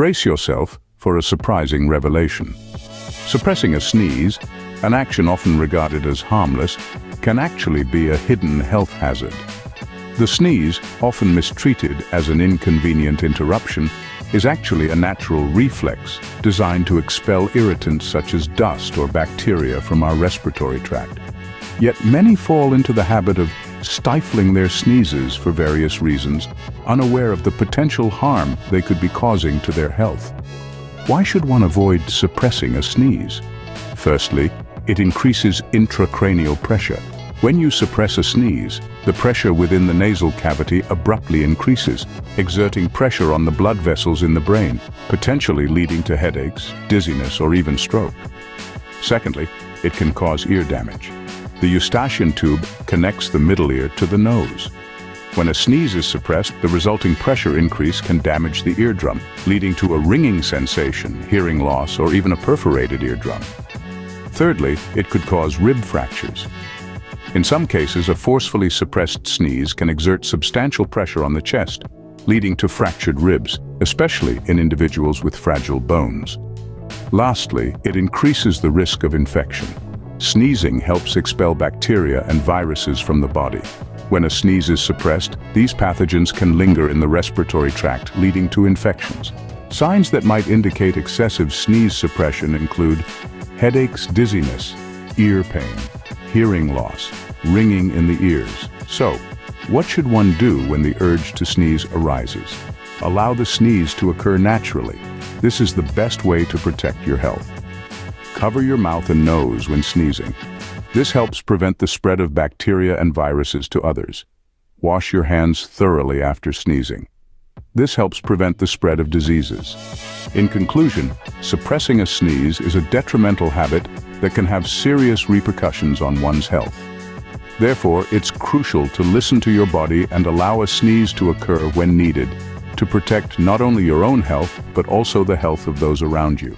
Brace yourself for a surprising revelation. Suppressing a sneeze, an action often regarded as harmless, can actually be a hidden health hazard. The sneeze, often mistreated as an inconvenient interruption, is actually a natural reflex designed to expel irritants such as dust or bacteria from our respiratory tract. Yet many fall into the habit of stifling their sneezes for various reasons, unaware of the potential harm they could be causing to their health. Why should one avoid suppressing a sneeze? Firstly, it increases intracranial pressure. When you suppress a sneeze, the pressure within the nasal cavity abruptly increases, exerting pressure on the blood vessels in the brain, potentially leading to headaches, dizziness, or even stroke. Secondly, it can cause ear damage. The eustachian tube connects the middle ear to the nose. When a sneeze is suppressed, the resulting pressure increase can damage the eardrum, leading to a ringing sensation, hearing loss, or even a perforated eardrum. Thirdly, it could cause rib fractures. In some cases, a forcefully suppressed sneeze can exert substantial pressure on the chest, leading to fractured ribs, especially in individuals with fragile bones. Lastly, it increases the risk of infection. Sneezing helps expel bacteria and viruses from the body. When a sneeze is suppressed, these pathogens can linger in the respiratory tract, leading to infections. Signs that might indicate excessive sneeze suppression include headaches, dizziness, ear pain, hearing loss, ringing in the ears. So, what should one do when the urge to sneeze arises? Allow the sneeze to occur naturally. This is the best way to protect your health. Cover your mouth and nose when sneezing. This helps prevent the spread of bacteria and viruses to others. Wash your hands thoroughly after sneezing. This helps prevent the spread of diseases. In conclusion, suppressing a sneeze is a detrimental habit that can have serious repercussions on one's health. Therefore, it's crucial to listen to your body and allow a sneeze to occur when needed, to protect not only your own health, but also the health of those around you.